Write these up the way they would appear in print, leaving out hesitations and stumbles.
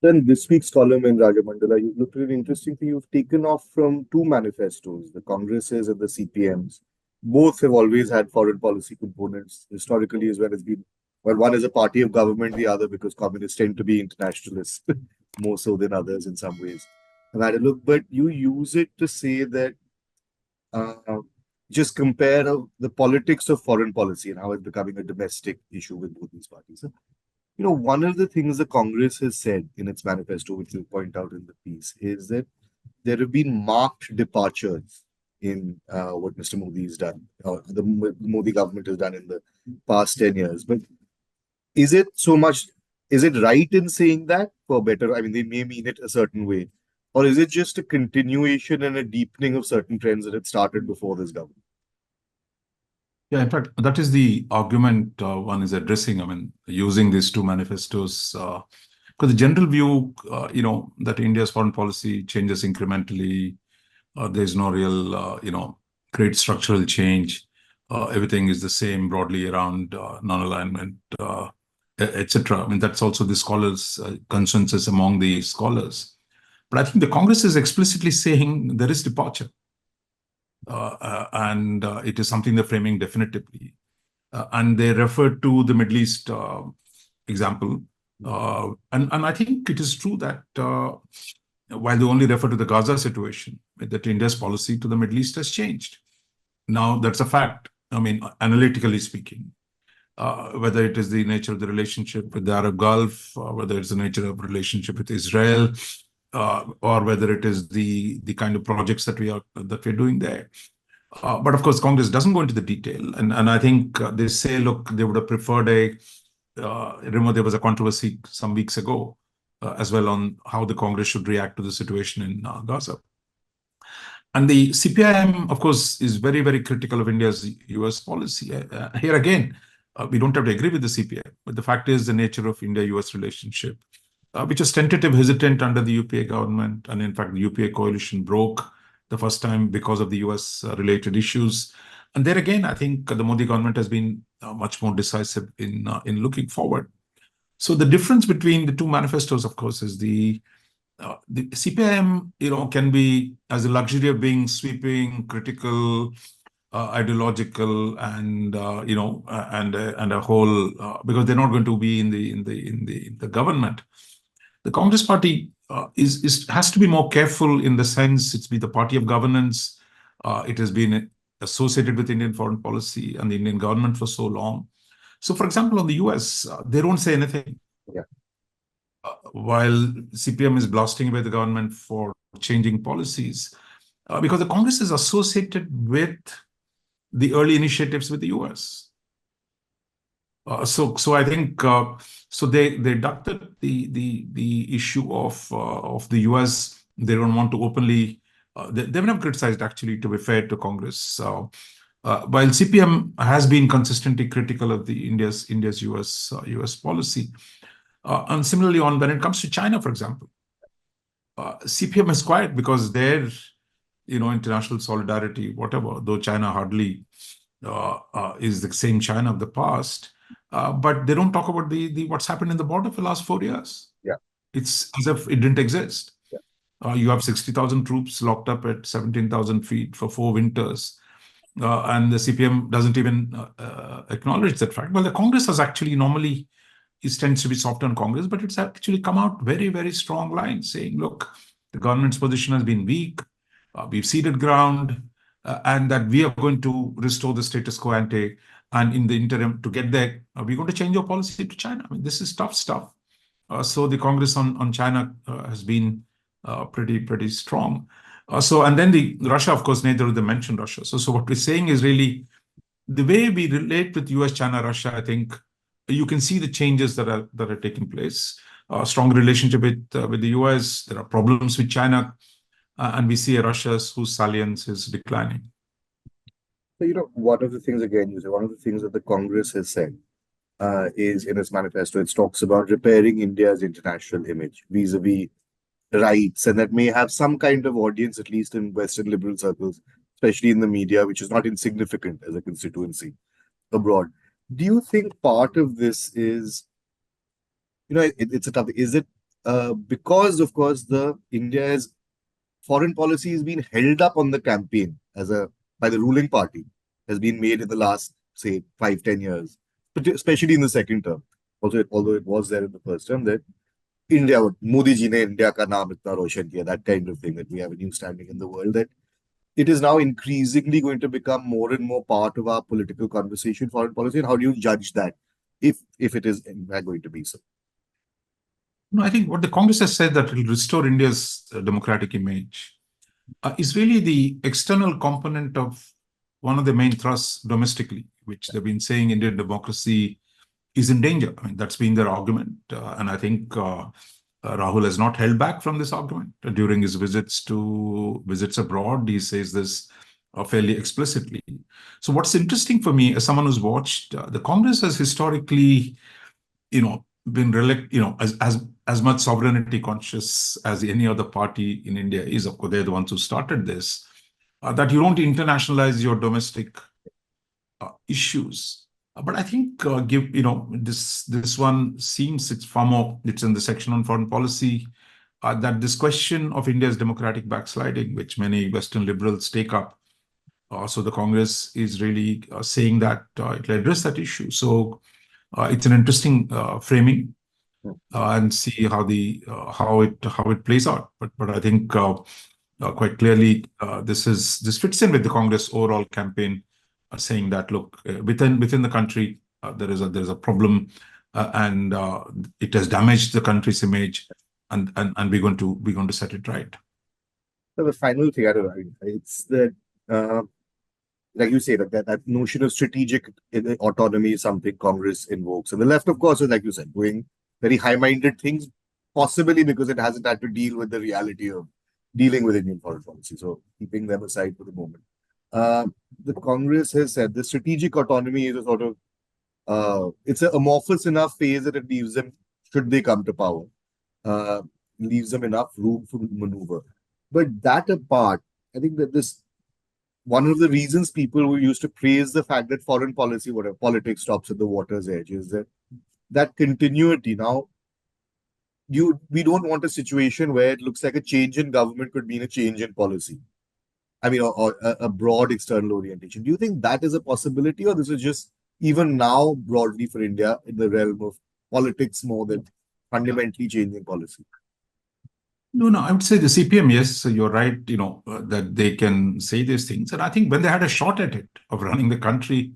Then this week's column in Rajamandala, you've looked at an interesting thing. You've taken off from two manifestos, the Congresses and the CPMs. Both have always had foreign policy components historically, as well as been, well, one is a party of government, the other because communists tend to be internationalists more so than others in some ways. I've had a look, but you use it to say that uh, just compare the politics of foreign policy and how it's becoming a domestic issue with both these parties. One of the things the Congress has said in its manifesto, which you point out in the piece, is that there have been marked departures in what Mr. Modi has done, the Modi government has done in the past 10 years. But is it so much, is it right in saying that for better? I mean, they may mean it a certain way. Or is it just a continuation and a deepening of certain trends that had started before this government? Yeah, in fact, that is the argument one is addressing. I mean, using these two manifestos, because the general view, that India's foreign policy changes incrementally. There's no real, great structural change. Everything is the same broadly around non-alignment, etc. I mean, that's also the scholars' consensus among the scholars. But I think the Congress is explicitly saying there is departure. And it is something they're framing definitively. And they refer to the Middle East example. And I think it is true that while they only refer to the Gaza situation, that India's policy to the Middle East has changed. Now, that's a fact. I mean, analytically speaking, whether it is the nature of the relationship with the Arab Gulf, whether it's the nature of relationship with Israel, or whether it is the kind of projects that we're doing there. But of course, Congress doesn't go into the detail, and I think they say, look, they would have preferred remember there was a controversy some weeks ago as well on how the Congress should react to the situation in Gaza. And the CPIM, of course, is very, very critical of India's US policy. Here again, we don't have to agree with the CPIM, but the fact is the nature of India-US relationship, which was tentative, hesitant under the UPA government. And in fact, the UPA coalition broke the first time because of the US-related issues. And there again, I think the Modi government has been much more decisive in looking forward. So the difference between the two manifestos, of course, is the CPIM, can be as a luxury of being sweeping, critical, ideological, and and a whole because they're not going to be in the government. The Congress Party has to be more careful in the sense it's been the party of governance. It has been associated with Indian foreign policy and the Indian government for so long. So, for example, on the US, they don't say anything. Yeah. While CPM is blasting away the government for changing policies, because the Congress is associated with the early initiatives with the US. So I think so they ducked the issue of the US. They don't want to openly. They've never criticized, actually, to be fair to Congress. While CPM has been consistently critical of the India's US policy, and similarly when it comes to China, for example, CPM is quiet because their international solidarity, whatever, though China hardly is the same China of the past. But they don't talk about the what's happened in the border for the last 4 years. Yeah. It's as if it didn't exist. Yeah. You have 60,000 troops locked up at 17,000 feet for 4 winters. And the CPM doesn't even acknowledge that fact. Well, the Congress has actually normally tends to be soft on Congress, but it's actually come out very, very strong lines saying, look, the government's position has been weak. We've ceded ground, and that we are going to restore the status quo ante. And in the interim, to get there, we're going to change our policy to China. I mean, this is tough stuff. So the Congress on China has been pretty strong. And then the Russia, of course, neither of them mentioned Russia. So what we're saying is really the way we relate with US, China, Russia. I think you can see the changes that are taking place. Strong relationship with the US. There are problems with China, and we see a Russia whose salience is declining. So, one of the things, again, one of the things that the Congress has said is in its manifesto, it talks about repairing India's international image vis-a-vis rights, and that may have some kind of audience, at least in Western liberal circles, especially in the media, which is not insignificant as a constituency abroad. Do you think part of this is, it's a tough, is it because of course the India's foreign policy has been held up on the campaign by the ruling party, has been made in the last say 5-10 years, but especially in the second term. Also, although it was there in the first term, that India, Modi ji ne India ka naam itna roshan kiya, that kind of thing, that we have a new standing in the world, that it is now increasingly going to become more and more part of our political conversation, foreign policy. And how do you judge that if it is in fact going to be so? No, I think what the Congress has said that it will restore India's democratic image is really the external component of one of the main thrusts domestically, which they've been saying Indian democracy is in danger. I mean, that's been their argument. And I think Rahul has not held back from this argument during his visits abroad. He says this fairly explicitly. So what's interesting for me as someone who's watched, the Congress has historically, been as much sovereignty conscious as any other party in India is. Of course, they're the ones who started this, that you don't internationalize your domestic issues. But I think this one seems it's far more, it's in the section on foreign policy, that this question of India's democratic backsliding, which many Western liberals take up. So the Congress is really saying that it will address that issue. So it's an interesting framing and see how it plays out. But I think quite clearly this fits in with the Congress overall campaign, saying that look, within the country there is a problem and it has damaged the country's image, and we're going to set it right. So the final thing, I don't know, it's that. Like you say, that notion of strategic autonomy is something Congress invokes. And the left, of course, is, like you said, doing very high-minded things, possibly because it hasn't had to deal with the reality of dealing with Indian foreign policy. So keeping them aside for the moment. The Congress has said the strategic autonomy is a sort of, it's an amorphous enough phase that it leaves them, should they come to power, leaves them enough room for maneuver. But that apart, I think that one of the reasons people who used to praise the fact that foreign policy, whatever politics stops at the water's edge, is that continuity. Now, we don't want a situation where it looks like a change in government could mean a change in policy. I mean, or a broad external orientation. Do you think that is a possibility, or this is just even now broadly for India in the realm of politics more than fundamentally changing policy? No, I would say the CPM, yes, so you're right, that they can say these things. And I think when they had a shot at it of running the country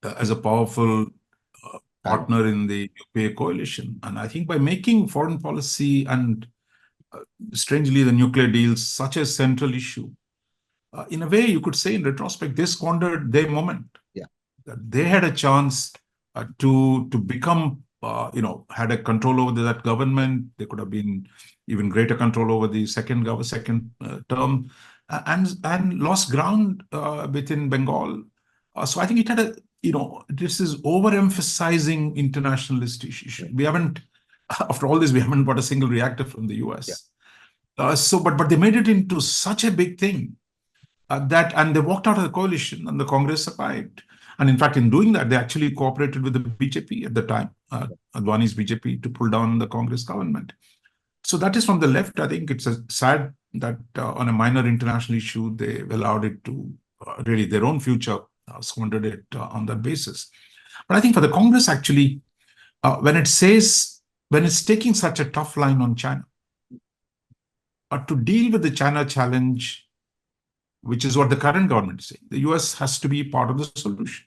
as a powerful partner in the UPA coalition, and I think by making foreign policy and strangely the nuclear deals such a central issue, in a way you could say in retrospect, they squandered their moment. Yeah. They had a chance to become, had a control over that government. They could have been even greater control over the second term, and lost ground within Bengal. So I think it had this is overemphasizing internationalist issues. We haven't, after all this, we haven't bought a single reactor from the US. Yeah. But they made it into such a big thing and they walked out of the coalition, and the Congress survived. And in fact, in doing that, they actually cooperated with the BJP at the time, Advani's BJP, to pull down the Congress government. So that is from the left. I think it's sad that on a minor international issue, they allowed it to really their own future, squandered it on that basis. But I think for the Congress, actually, when it's taking such a tough line on China, to deal with the China challenge, which is what the current government is saying, the US has to be part of the solution.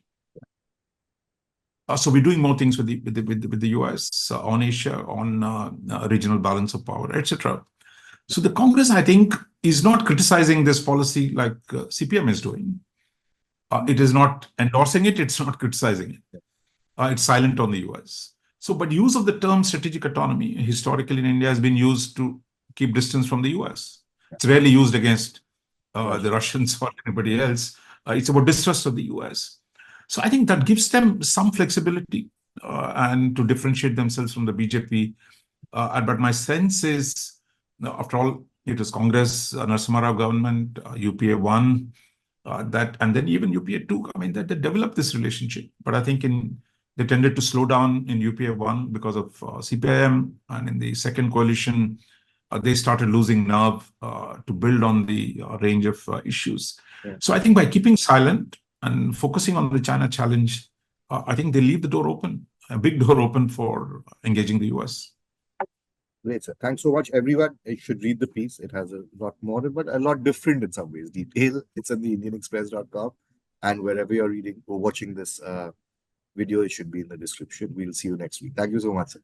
So we're doing more things with the US on Asia, on regional balance of power, etc. So the Congress, I think, is not criticizing this policy like CPM is doing. It is not endorsing it. It's not criticizing it. It's silent on the US. So, but use of the term strategic autonomy historically in India has been used to keep distance from the US. It's rarely used against the Russians or anybody else. It's about distrust of the US. So I think that gives them some flexibility and to differentiate themselves from the BJP. But my sense is, after all, it was Congress, Narasimha Rao government, UPA 1, and then even UPA 2, I mean, that they developed this relationship. But I think in they tended to slow down in UPA 1 because of CPIM, and in the second coalition, they started losing nerve to build on the range of issues. Yeah. So I think by keeping silent and focusing on the China challenge, I think they leave the door open, a big door open for engaging the US. Great, sir. Thanks so much, everyone. You should read the piece. It has a lot more, but a lot different in some ways. Detail. It's on the IndianExpress.com, and wherever you're reading or watching this video, it should be in the description. We'll see you next week. Thank you so much, sir.